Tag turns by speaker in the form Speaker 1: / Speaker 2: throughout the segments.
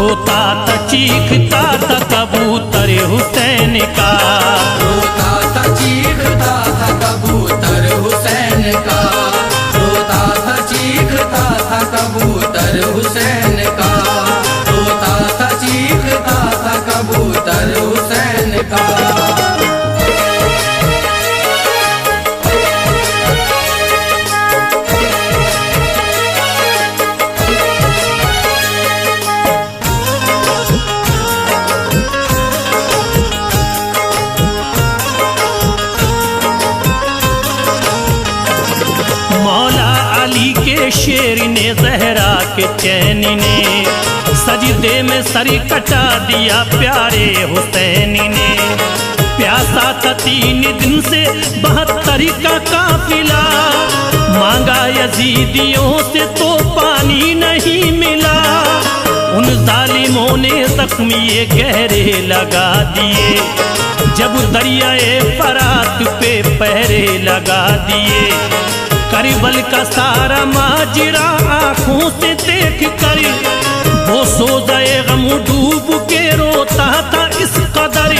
Speaker 1: रोता था चीखता था कबूतर हुसैन का,
Speaker 2: रोता था चीखता था कबूतर हुसैन का, रोता था चीखता था कबूतर हुसैन का, रोता था चीखता था कबूतर हुसैन का।
Speaker 1: शेर ने जहरा के चैन ने सजदे में सर कटा दिया प्यारे हुसैन ने। प्यासा था 3 दिन से 72 का काफिला, मांगा यजीदियों से तो पानी नहीं मिला। उन जालिमों ने जख्मी ये गहरे लगा दिए, जब दरियाए फरात पे पहरे लगा दिए। करबल का सारा माजरा आंखों से देख कर वो सोज़े गम डूब के रोता था इस कदर।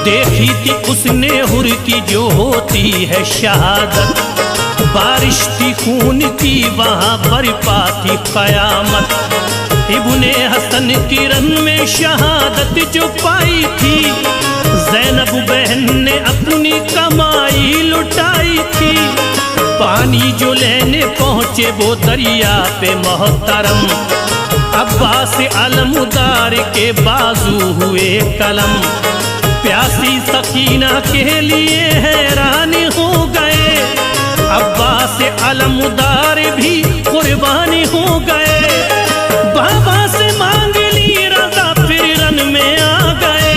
Speaker 1: देखी थी उसने हुर की जो होती है शहादत, बारिश थी खून की वहाँ बरपा थी कयामत। इब्ने हसन की रन में शहादत जो पाई थी, ज़ैनब बहन ने अपनी कमाई लुटाई थी। पानी जो लेने पहुँचे वो दरिया पे मोहतरम, अब्बास अलमुदार के बाजू हुए कलम। प्यासी सकीना के लिए हैरान हो गए, अब्बास अलमुदार भी कुर्बानी हो गए। बाबा से मांग ली रज़ा फिर रन में आ गए,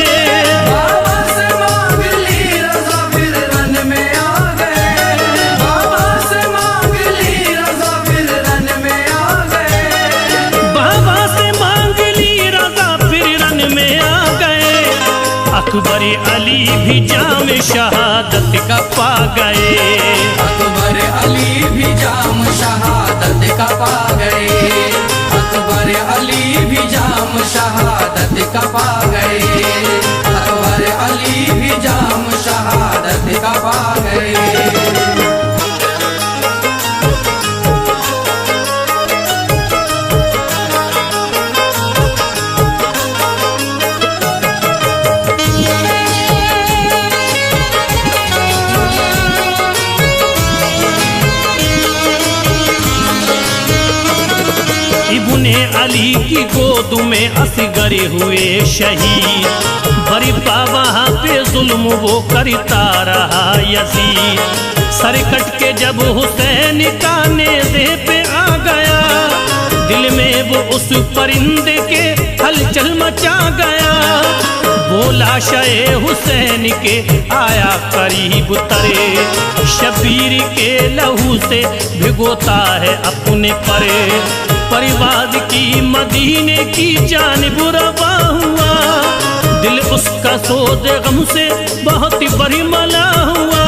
Speaker 2: बाबा से मांग ली रज़ा फिर रन में आ गए, बाबा से मांग ली रज़ा फिर रन में आ गए,
Speaker 1: बाबा से मांग ली रज़ा फिर रन में आ गए। अकबर अली भी जाम शहादत का पा गए,
Speaker 2: अकबर अली भी जाम शहादत का पा गए, अकबर अली भी जाम शहादत का पा गए, अकबर अली भी जाम शहादत का पा गए।
Speaker 1: इब्ने अली की गोद में असगर हुए शहीद, बरिपा वहाँ पे जुल्म वो करता रहा यजीद। सर कट के जब हुसैन का नेज़े पे आ गया, दिल में वो उस परिंदे के हलचल मचा गया। बोला शे हुसैन के आया करीब तरे, शबीर के लहू से भिगोता है अपने परे। परिवाद की मदीने की जानिब रवा हुआ, दिल उसका सोज़े गम से बहुत बड़ी मला हुआ।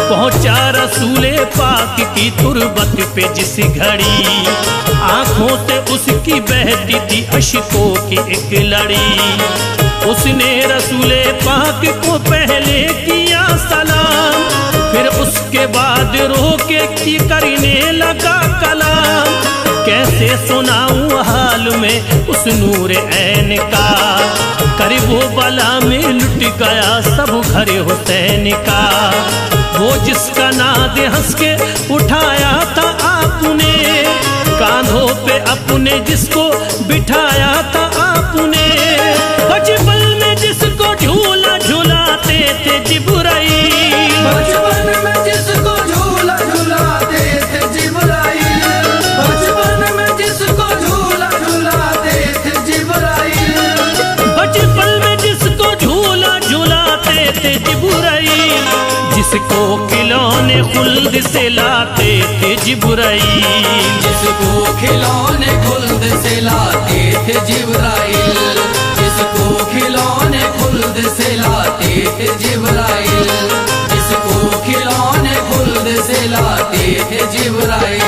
Speaker 1: पहुंचा रसूले पाक की तुरबत पे जिस घड़ी, आंखों से उसकी बहती थी अश्कों की एक लड़ी। उसने रसूले पाक को पहले किया सलाम, फिर उसके बाद रोके की करने लगा कलाम। कैसे सुनाऊं हाल में उस नूर ऐन का, करीबो बला में लुट गया सब घर हुसैन का। वो जिसका नाद हंस के उठाया था आपने, कांधों पे अपने जिसको बिठाया था आपने। बचपन में जिसको झूला झूलाते थे जिब्राइल,
Speaker 2: बचपन में जिसको झूला झूलाते थे जिब्राइल, बचपन में जिसको झूला झूलाते थे जिब्राइल,
Speaker 1: बचपन में जिसको झूला झूलाते थे जिब्राइल। जिसको खिलौने खुल्द से लाते थे जिब्राइल,
Speaker 2: जिसको खिलौने खुल्द से लाते थे जिब्राइल, जिसको खिलौने खुल्द से लाते थे जिब्राइल, जिसको खिलौने खुल्द से लाते थे जिब्राइल।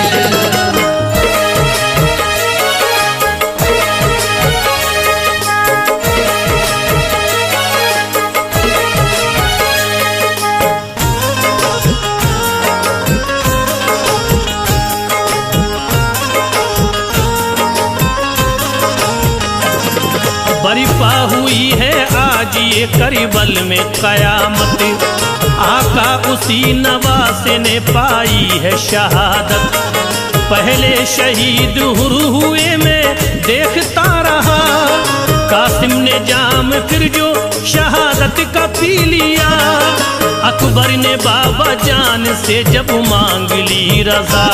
Speaker 1: दिए करबल में कयामत। आका उसी नवासे ने पाई है शहादत। पहले शहीद हुए में देखता रहा, कासिम ने जाम फिर जो शहादत का पी लिया। अकबर ने बाबा जान से जब मांग ली रजा,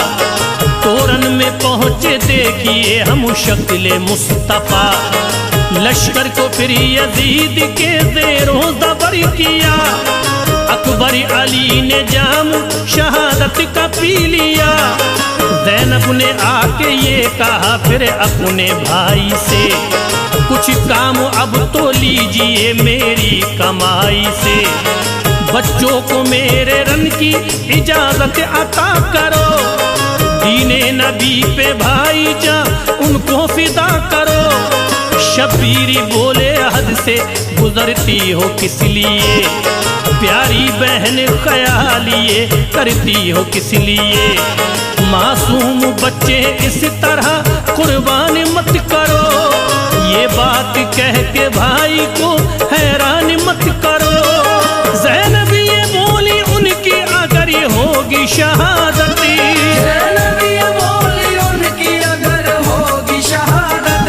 Speaker 1: तोरन में पहुंचे देखिए हम शक्ल मुस्तफा। लश्कर को फिर यजीद के ज़ेरों ज़बर किया। अकबर अली ने जाम शहादत का पी लिया। ज़ैनब ने आके ये कहा फिर अपने भाई से, कुछ काम अब तो लीजिए मेरी कमाई से। बच्चों को मेरे रन की इजाजत अता करो, दीने नबी पे भाई जा उनको फिदा करो। शब्बीरी बोले हद से गुजरती हो किस लिए, प्यारी बहन ख्याल ये करती हो किस लिए। मासूम बच्चे इस तरह कुर्बान मत करो, ये बात कह के भाई को हैरान मत करो। ज़ैनब ये बोली उनकी अगर ये होगी शहादत,
Speaker 2: ज़ैनब ये बोली उनकी अगर होगी शहादत,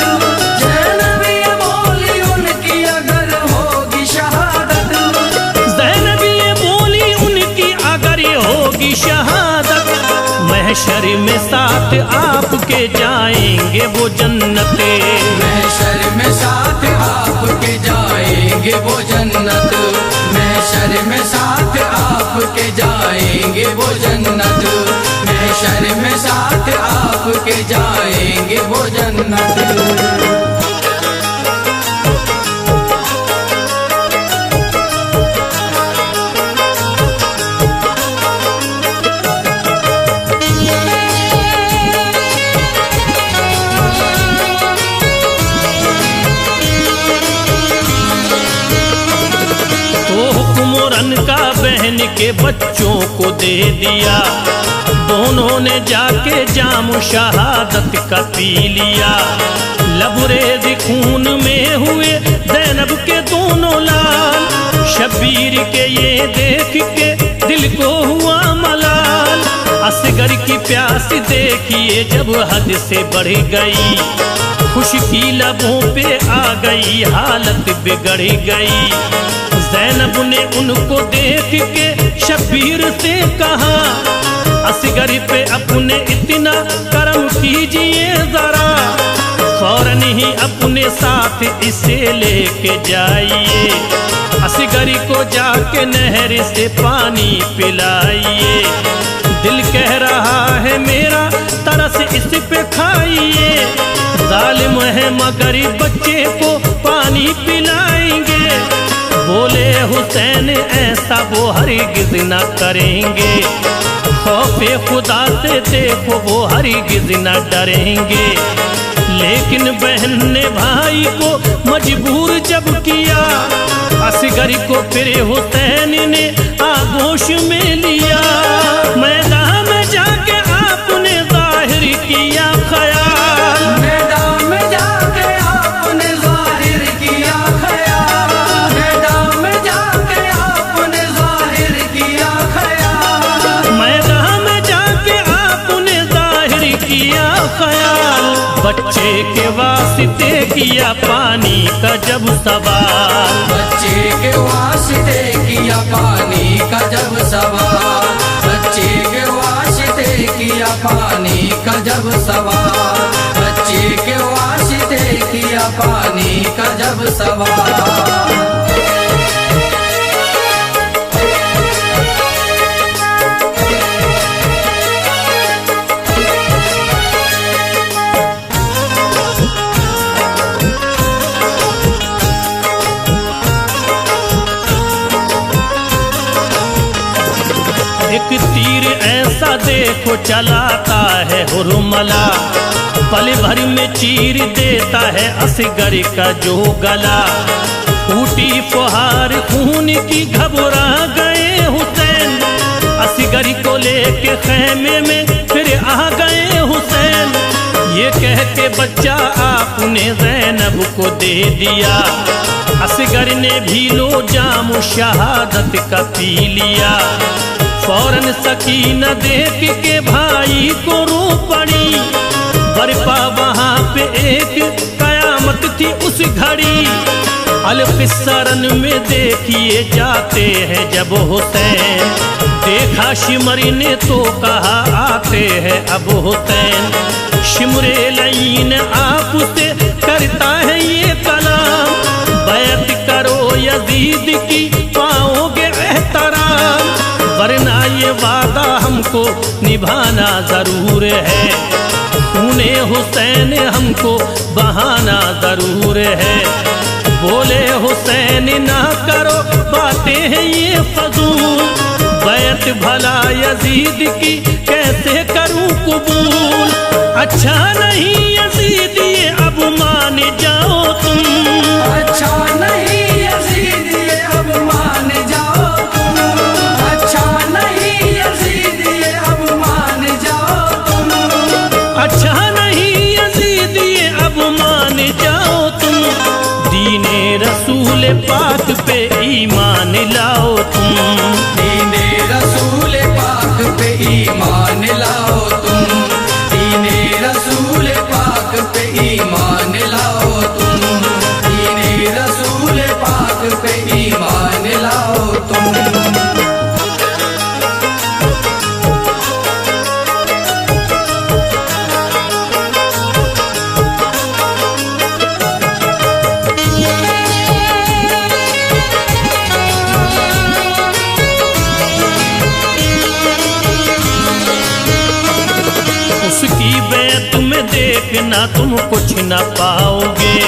Speaker 2: ज़ैनब ये बोली उनकी अगर होगी शहादत,
Speaker 1: ज़ैनब ये बोली उनकी अगर ये होगी शहादत। महशर में साथ आपके जाएंगे वो जन्नते,
Speaker 2: महशर में साथ आपके जाएंगे वो जन्नत, महशर में साथ आपके जाएंगे वो जन्नत, महशर में साथ आपके जाएंगे वो जन्नत।
Speaker 1: का बहन के बच्चों को दे दिया, दोनों ने जाके जाम शहादत का पी लिया। लबरेज खून में हुए ज़ैनब के दोनों लाल, शब्बीर के ये देख के दिल को हुआ मलाल। असगर की प्यास देखिए जब हद से बढ़ गई, खुशकी लबों पे आ गई हालत बिगड़ गई। ज़ैनब ने उनको देख के शब्बीर से कहा, असगर पे अपने इतना करम कीजिए जरा, फौरन ही अपने साथ इसे लेके जाइए। असगर को जाके नहर से पानी पिलाइए, दिल कह रहा है मेरा तरस इस पे खाइए। जालिम है मगर बच्चे को पानी पिलाएंगे, बोले हुसैन ऐसा वो हरगिज़ न करेंगे। खौफे खुदा से देखो वो हरगिज़ न डरेंगे। लेकिन बहन ने भाई को मजबूर जब किया, असगर को फिर हुसैन ने आगोश में लिया। मैदान में जाके आपने जाहिर किया ख्याल,
Speaker 2: मैदान में जाके आपने जाहिर किया ख्याल, मैदान में जाके आपने जाहिर किया ख्याल,
Speaker 1: मैदान में जाके आपने जाहिर किया ख्याल। बच्चे के वास्ते किया पानी का जब सवाल,
Speaker 2: बच्चे के वास्ते किया पानी का जब सवाल, बच्चे के वास्ते किया पानी का जब सवाल, बच्चे के वास्ते किया पानी का जब सवाल।
Speaker 1: एक तीर ऐसा देखो चलाता है हुरमला, पल भर में चीर देता है असगर का जो गला। फूटी फुहार खून की घबरा गए हुसैन, असगर को लेके खैमे में फिर आ गए हुसैन। ये कह के बच्चा आपने ज़ैनब को दे दिया। असगर ने भी लो जाम शहादत का पी लिया। फौरन सकीना देख के भाई को रो पड़ी। बरपा वहाँ पे एक कयामत थी उस घड़ी। अलकिस्सरन में देखिए जाते हैं जब हुसैन। देखा शिमरी ने तो कहा आते हैं अब हुसैन। शिमरे लईन आपसे करता है ये कलाम। बैत करो यजीद की पाओगे एहतराम। वरना ये वादा हमको निभाना जरूर है। खूने हुसैन हमको बहाना जरूर है। बोले हुसैन ना करो बातें हैं ये फजूल। बैत भला यजीद की कैसे करूं कबूल। अच्छा नहीं यजीद ये अब मान जाओ तुम।
Speaker 2: अच्छा नहीं यजीद ये अब मान जाओ तुम। अच्छा नहीं यजीद ये अब मान जाओ तुम।
Speaker 1: अच्छा नहीं यजीद ये अब मान जाओ तुम। दीने रसूल पाक पे ईमान लाओ तुम।
Speaker 2: दीने रसूल पाक पे ईमान लाओ तुम। दीने रसूल पाक पे ईमान लाओ तुम। दीने रसूल पाक पे ईमान लाओ तुम।
Speaker 1: उसकी बैत में देखना तुम कुछ न पाओगे।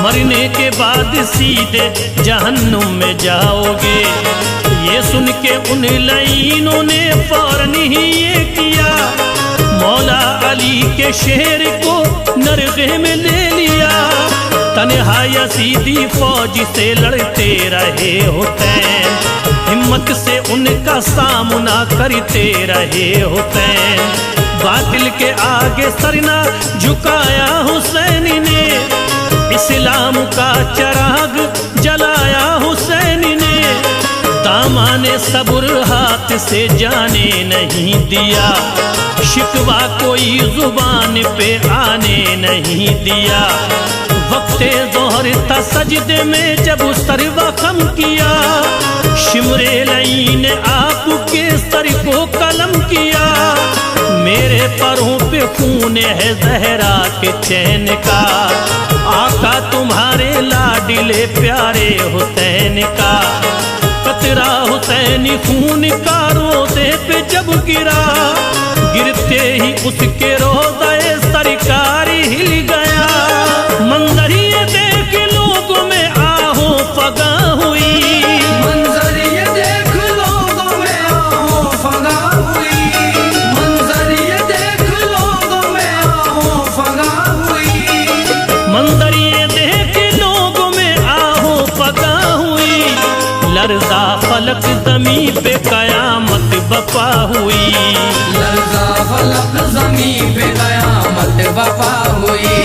Speaker 1: मरने के बाद सीधे जहन्नुम में जाओगे। ये सुन के उन लाइनों ने फौरन ही ये किया। मौला अली के शेर को नरगे में ले लिया। तन्हा यजीदी फौज से लड़ते रहे हुसैन। हिम्मत से उनका सामना करते रहे हुसैन। बातिल के आगे सरना झुकाया हुसैन ने। इस्लाम का चिराग जलाया हुसैन ने। दामाने सब्र हाथ से जाने नहीं दिया। शिकवा कोई जुबान पे आने नहीं दिया। वक्ते ज़ोहर था सजदे में जब सर वखम किया। शिमरे लईन आपके सर को कलम किया। मेरे परों पे खून है ज़हरा के चैन का। आका तुम्हारे लाडिले प्यारे हुसैन का। कतरा हुसैनी खून का रोज़े पे जब गिरा। गिरते ही उसके रोज़े सरकार हिल गया। मंजर ये देख लोगों में आहो फगा हुई।
Speaker 2: मंजर ये देख लोगों में आहो फगा हुई। मंजर ये देख लोगों में आहो फगा हुई।
Speaker 1: मंजर ये देख लोगों में आहो फगा हुई। लर्जा फलक ज़मीं पे कयामत बपा हुई।
Speaker 2: लर्जा फलक ज़मीं पे कयामत बपा हुई।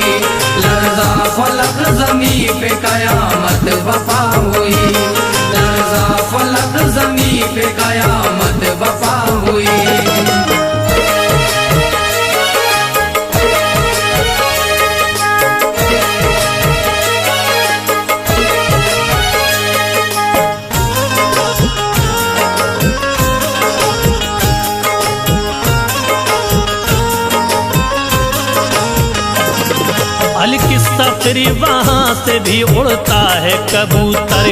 Speaker 2: लर्जा फलक ज़मीं पे कयामत बपा हुई। लर्जा फलक ज़मीं पे कयामत बपा हुई।
Speaker 1: अलकिस्सा फिर वहाँ से भी उड़ता है कबूतर।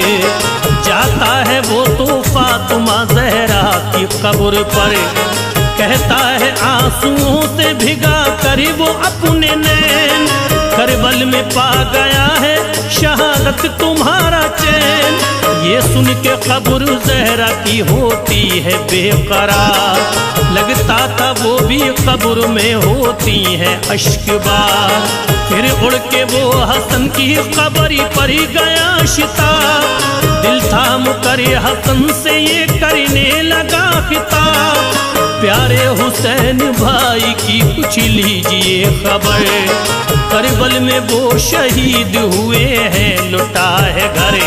Speaker 1: जाता है वो तो फातिमा ज़हरा की कब्र पर। कहता है आंसुओं से भिगा कर वो अपने नैन। करबल में पा गया है शहादत तुम्हारा चैन। ये सुन के कब्र ज़हरा की होती है बेकरार। लगता था वो भी कब्र में होती है अश्कबार। फिर उड़ के वो हसन की कब्र पर गया शिताब। दिल थाम कर हसन से ये करने लगा खिताब। प्यारे हुसैन भाई की कुछ लीजिए खबर, करबल में वो शहीद हुए हैं, लुटा है घर।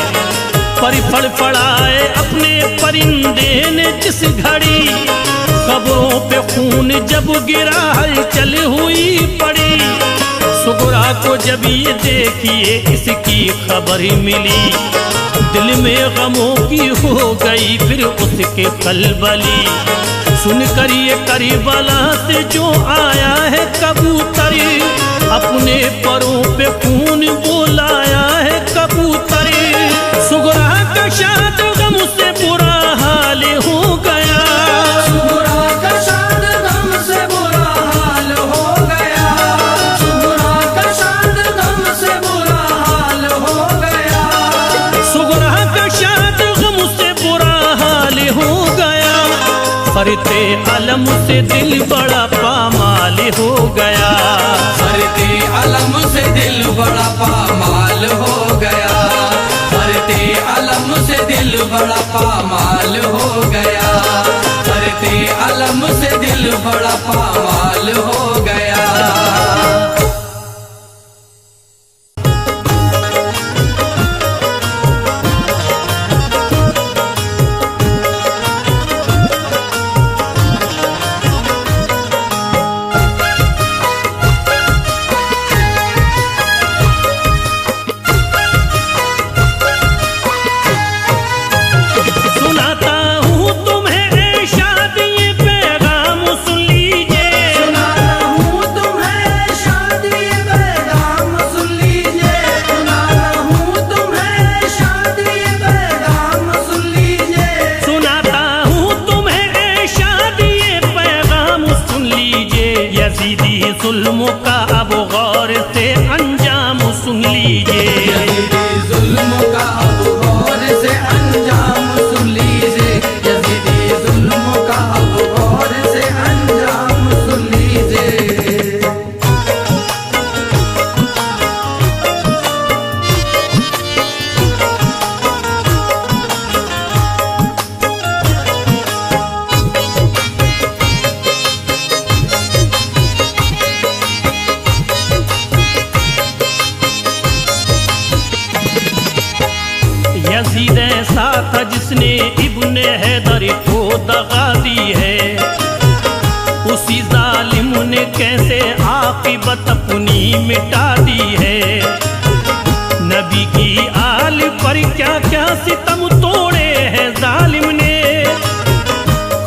Speaker 1: पर फड़फड़ाए अपने परिंदे ने जिस घड़ी, खबरों पे खून जब गिरा हलचल हुई पड़ी। सुगरा को जब ये देखिए इसकी खबर मिली, दिल में गमों की हो गई फिर उसके खलबली। सुनकर ये करबला से जो आया है कबूतर, अपने परों पे खून बोलाया है कबूतर। सुगरा का शाद गम से बुरा हाल हो गया,
Speaker 2: सुगरा का शाद गम से बुरा हाल हो गया, सुगरा का शाद गम से बुरा हाल हो गया,
Speaker 1: सुगरा का शाद गम से बुरा हाल हो गया। फरते अलम से दिल बड़ा पामाल हो गया,
Speaker 2: फरते अलम से दिल बड़ा पामाल हो गया, फरते अलम से दिल बड़ा पामाल हो गया, फरते अलम से दिल बड़ा पामाल हो गया।
Speaker 1: जुल्म का अब गौर से अंजाम सुन लीजिए,
Speaker 2: जुल्म का अब गौर से अंजाम सुन लीजिए, यज़ीदी जुल्म का अब गौर से अंजाम सुन लीजिए।
Speaker 1: यजीद ऐसा था जिसने इब्ने हैदर को दगा दी है, उसी जालिम ने कैसे आक़िबत अपनी मिटा दी है। नबी की आल पर क्या क्या सितम तोड़े हैं जालिम ने,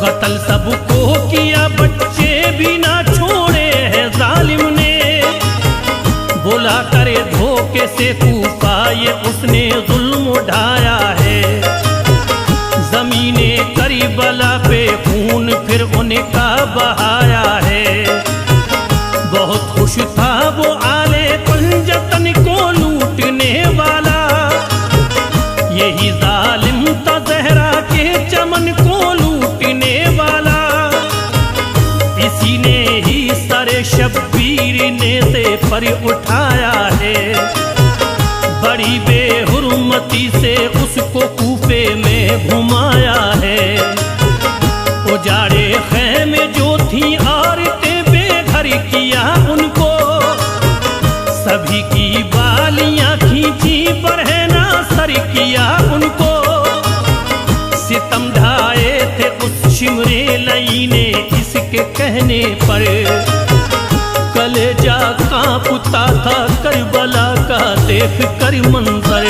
Speaker 1: कत्ल सबको किया बच्चे भी ना छोड़े हैं जालिम ने। बोला करे धोखे से कूफा ये उसने जुल्म उठाया है, जमीने करबला पे खून फिर उनका बहाया है। बहुत खुश था वो आले पंजतन को लूटने वाला, यही जालिम था ज़हरा के चमन को लूटने वाला। इसी ने ही सरे शब्बीर ने से पर उठाया है, बड़ी बेहुरमती से उसको कूफे में घुमाया है। उजाड़े खैमे जो थी औरतें बेघर किया उनको, सभी की बालियां खींची बरहना सर किया उनको। सितम ढाए थे उस शिमरे लई ने इसके कहने पर, कलेजा कांपता था करबला का देख कर मंजर।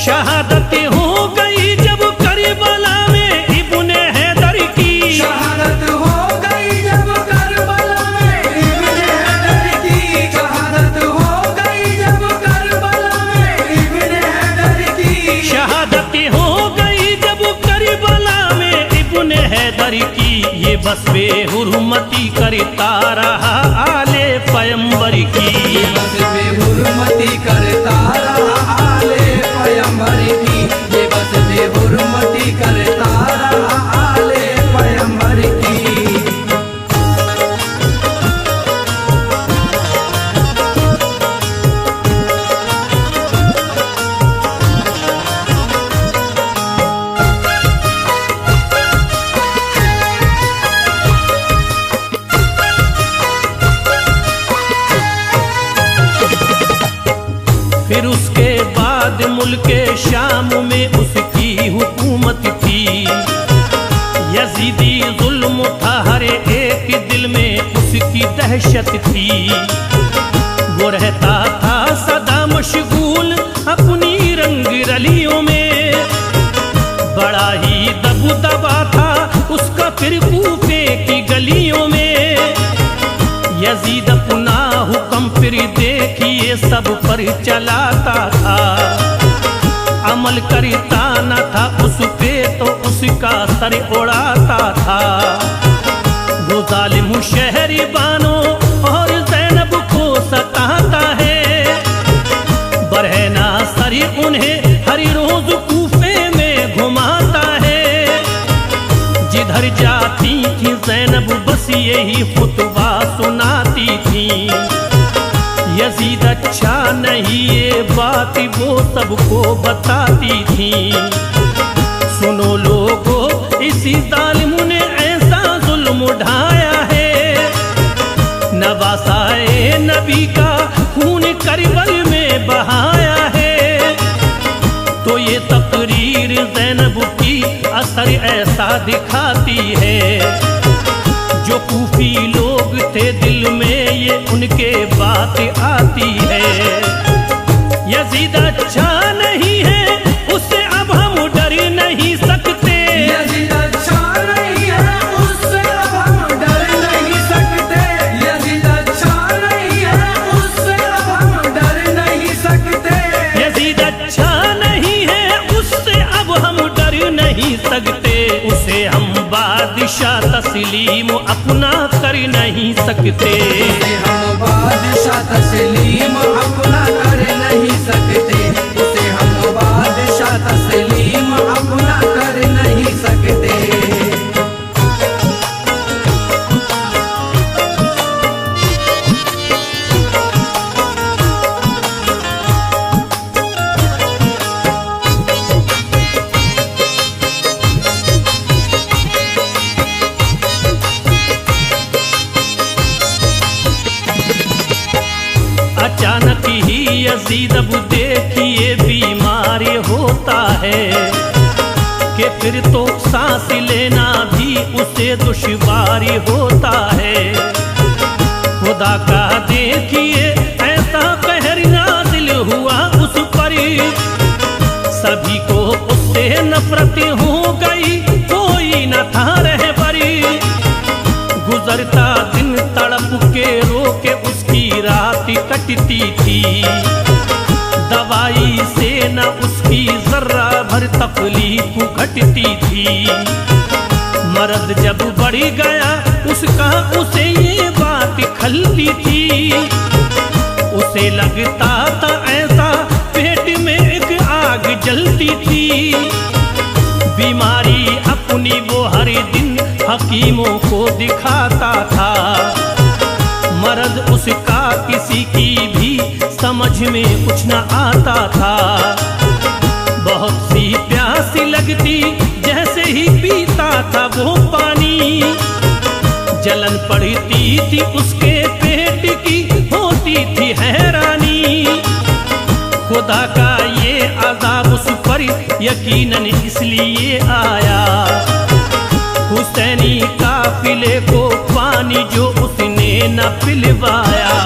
Speaker 1: शहादत हो गई जब करबला में इब्ने हैदर की,
Speaker 2: शहादत हो गई जब करबला में इब्ने हैदर की, शहादत हो गई जब करबला में इब्ने हैदर की,
Speaker 1: शहादत हो गई जब करबला में इब्ने हैदर की। ये बस बेहुरमती करता रहा आले पैगंबर की,
Speaker 2: ये बस बेहुरमती करता रहा आले पैगंबर की, ये बस बेहुरमती करता रहा आले पैगंबर की।
Speaker 1: मुल्क शाम में उसकी हुकूमत थी। यजीदी जुल्म था हर एक दिल में उसकी दहशत थी। वो रहता था सदा मशगूल अपनी रंग रलियों में। बड़ा ही दबदबा था उसका फिर कूफे की गलियों में। यजीद अपना हुक्म फिर देखिए सब पर चलाता था। अमल करता न था उस पे तो उसका सर उड़ाता था। वो जालिम शहरी बानो और ज़ैनब को सताता है। बरहना सरी उन्हें हर रोज कूफे में घुमाता है। जिधर जाती थी ज़ैनब बस यही खुतबा सुनाती थी। यजीद अच्छा नहीं ये बात वो सबको बताती थी। सुनो लोगो इसी जालिम ने ऐसा जुल्म उठाया है। नवासाए नबी का खून करबल में बहाया है। तो ये तकरीर ज़ैनब की असर ऐसा दिखाती है। जो कूफी लोग थे दिल में ये उनके बात आती है। यजीद अच्छा नहीं है उससे अब हम डर नहीं सकते।
Speaker 2: यजीद अच्छा नहीं है उससे अब हम डर नहीं सकते। यजीद अच्छा नहीं है उससे अब हम डर नहीं सकते।
Speaker 1: यजीद अच्छा नहीं है उससे अब हम डर नहीं सकते। उसे हम बादशाह तस्लीम अपना कर नहीं सकते।
Speaker 2: उसे हम बादशाह तस्लीम अपना कर नहीं सकते। उसे हम बादशाह तस्लीम अपना कर नहीं सकते।
Speaker 1: अचानक ही यजीद अब देखिए बीमार होता है। कि फिर तो सांस लेना भी उसे दुश्वार होता है। खुदा का देखिए ऐसा कहर नाज़िल हुआ उस पर। सभी को उससे नफरत हो गई कोई न था रहबरी। गुजरता दिन तड़प के रोके उसकी रात कटती थी। दवाई से न उसकी जर्रा भर तकलीफ घटती थी। मर्द जब बढ़ गया उसका उसे ये बात खलती थी। उसे लगता था ऐसा पेट में एक आग जलती थी। बीमारी अपनी वो हर दिन हकीमों को दिखाता था। मर्द उसका किसी की भी समझ में कुछ न आता था। बहुत सी प्यासी लगती जैसे ही पीता था वो पानी। जलन पड़ती थी उसके पेट की होती थी हैरानी। खुदा का ये अज़ाब उस पर यकीनन इसलिए आया। हुसैनी काफिले को पानी जो उसने न पिलवाया।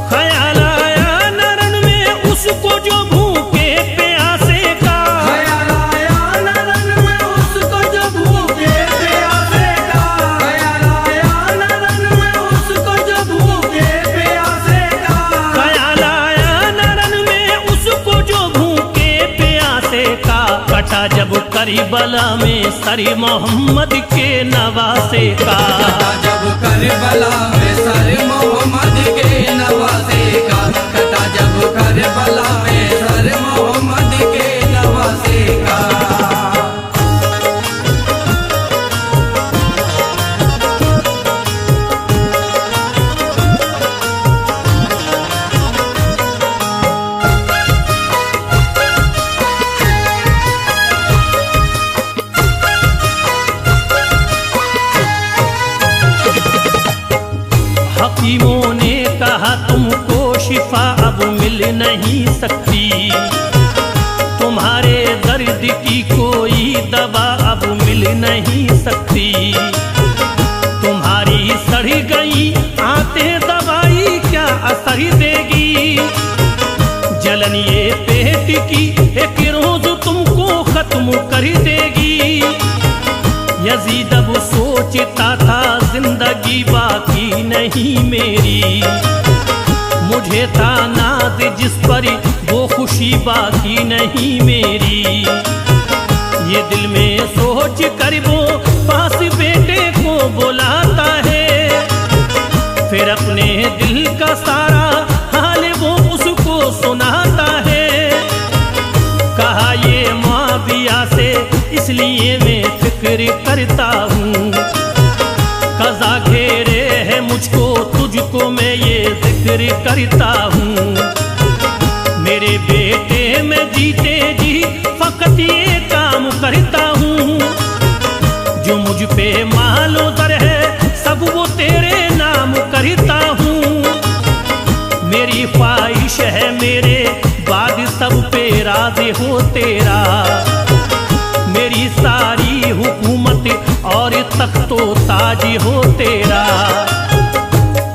Speaker 1: ख्याल आया नरन में उसको जो भूखे प्यासे का।
Speaker 2: ख्याल आया नरन में उसको जो भूखे प्यासे का। ख्याल आया नरन में उसको जो भूखे प्यासे का।
Speaker 1: ख्याल आया नरन में उसको जो भूखे प्यासे का। कटा जब करबला में सर मोहम्मद के नवासे का।
Speaker 2: कटा जब करबला में सर मोहम्मद के नवासे का। कटा जब करबला में सर मोहम्मद के नवासे का।
Speaker 1: हकीमों ने कहा तुमको शिफा अब मिल नहीं सकती। मिल नहीं सकती। तुम्हारी सड़ी गई आते दवाई क्या असर देगी। जलन ये पेट की एक रोज तुमको खत्म कर देगी। यजीद अब सोचता था जिंदगी बाकी नहीं मेरी। मुझे था नाज जिस पर वो खुशी बाकी नहीं मेरी। ये दिल में सोच कर वो पास बेटे को बुलाता है। फिर अपने दिल का सारा हाल वो उसको सुनाता है। कहा ये मुआविया से इसलिए मैं फिक्र करता हूँ। कज़ा घेरे है मुझको तुझको मैं ये जिक्र करता हूँ। मेरे बेटे मैं जीते जी फकत ये काम करता हूँ। जो मुझ पे मालो दर है सब वो तेरे नाम करता हूँ। मेरी ख्वाहिश है मेरे बाद सब पे राज़ी हो तेरा। मेरी सारी हुकूमत और तख्तो ताज हो तेरा।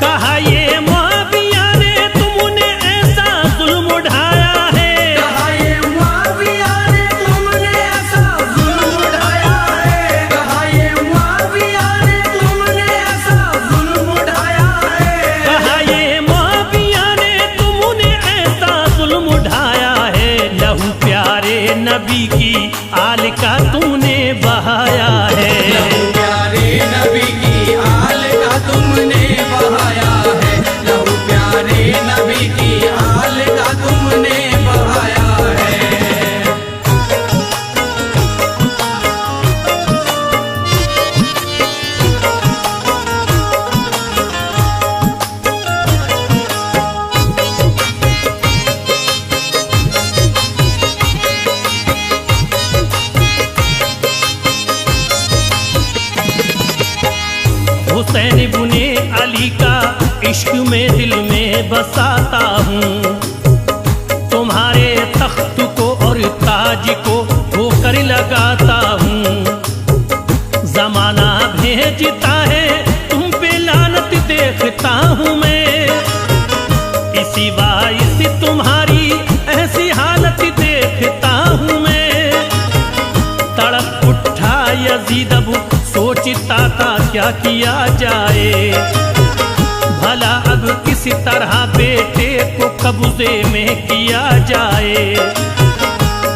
Speaker 1: कहा ये मुआविया ने तुमने ऐसा जुल्म उठाया है।
Speaker 2: कहा ये मुआविया ने तुमने ऐसा जुल्म उठाया है। कहा ये मुआविया ने तुमने ऐसा जुल्म उठाया है।
Speaker 1: कहा ये मुआविया ने तुमने ऐसा जुल्म उठाया है। लहू प्यारे नबी की आल का तुमने बहाया है।
Speaker 2: लहू प्यारे नबी की आल का तुमने बहाया है। लहू प्यारे नबी की आल का तुमने बहाया है।
Speaker 1: हुसैन इब्ने अली का इश्क में दिल में बसाता हूँ। तुम्हारे तख्त को और ताज को होकर लगाता हूँ। जमाना भेजता है तुम पे लानत देखता हूँ मैं। इसी बाइस तुम्हारी ऐसी हालत देखता हूँ मैं। तड़प उठा यजीद अब सोचता था क्या किया जाए। भला अब किस तरह बेटे को कब्जे में किया जाए।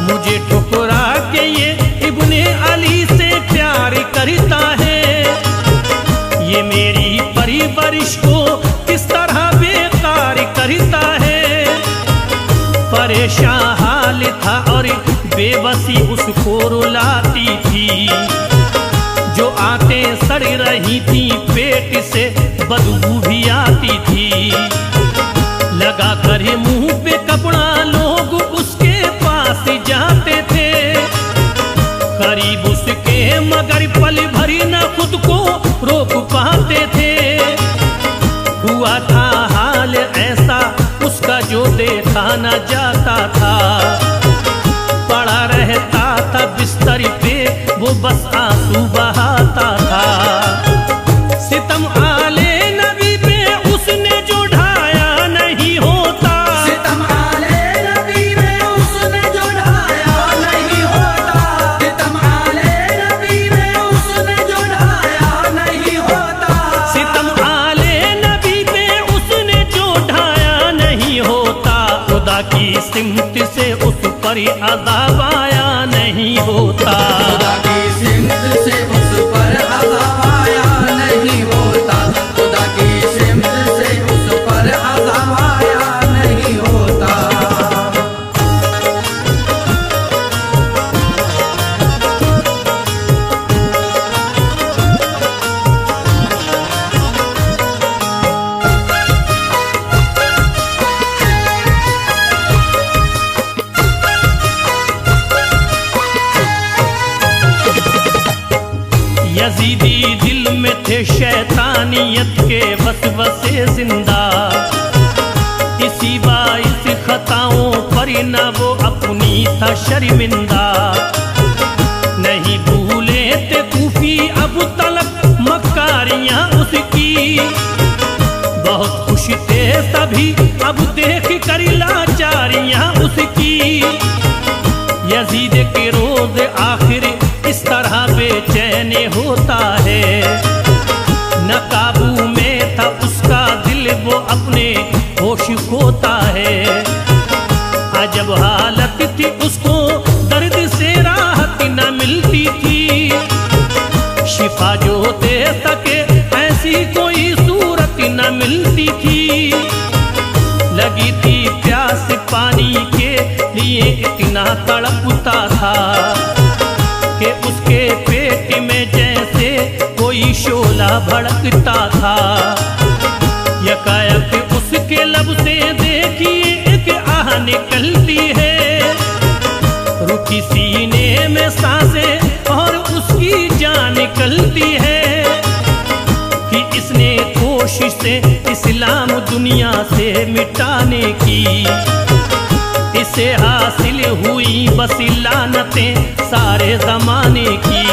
Speaker 1: मुझे ठुकरा के ये इब्ने अली से प्यार करता है। ये मेरी परवरिश को किस तरह बेकार करता है। परेशान हाल था और बेबसी उसको रुलाती थी। जो आंखें सड़ रही थी पेट से बदबू भी आती थी। लगा कर मुंह पे कपड़ा लोग उसके पास जाते थे। करीब उसके मगर पल भरी न खुद को रोक पाते थे। हुआ था हाल ऐसा उसका जो देखा न जाता था। पड़ा रहता था बिस्तर पे वो बस आंसू बहाता था। सितम आले नबी पे उसने जो ढाया नहीं होता।
Speaker 2: सितम आले नबी पे उसने जो ढाया नहीं होता। सितम आले नबी पे उसने जो ढाया नहीं होता।
Speaker 1: सितम आले नबी पे उसने जो ढाया नहीं होता। खुदा की सिमत से उस पर अज़ाब आया नहीं होता।
Speaker 2: खुदा की सिमत से उस पर अज़ाब आया नहीं होता। खुदा की सिमत से उस पर अज़ाब आया नहीं होता।
Speaker 1: यजीदी दिल में थे शैतानियत के वसवसे जिंदा। इसी बाइस खताओं पर न वो अपनी था शर्मिंदा। नहीं भूले थे अब तलक मक्कारियां उसकी। बहुत खुश थे सभी अब देख कर लाचारियां उसकी। यजीद के रोज आखिर इस तरह बेचैन होता है, न काबू में था उसका दिल वो अपने होश खोता है। अजब हालत थी उसको दर्द से राहत न मिलती थी, शिफा जो दे सके ऐसी कोई सूरत न मिलती थी। लगी थी प्यास पानी के लिए इतना तड़पता था कि उसके पेट में जैसे कोई शोला भड़कता था। यकायक उसके लब से देखिए एक आह निकलती है, रुकी सीने में सांसें और उसकी जान निकलती है कि इसने कोशिश से इस्लाम दुनिया से मिटाने की। इसे हासिल हुई बस लानतें सारे जमाने की।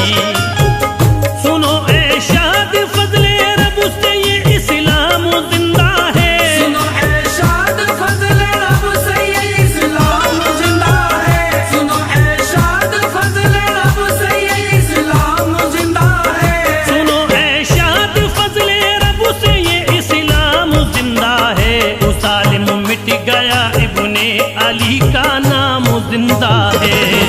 Speaker 1: सुनो ऐ शाद फजले रब से ये इस्लाम जिंदा है।
Speaker 2: सुनो ऐ शाद फजले रब से ये इस्लाम जिंदा है। सुनो ऐ शाद फजले रब से ये इस्लाम जिंदा है।
Speaker 1: सुनो ऐ शाद फजले रब से ये इस्लाम जिंदा है। वो जालिम मिट गया इब्ने अली का नाम जिंदा है।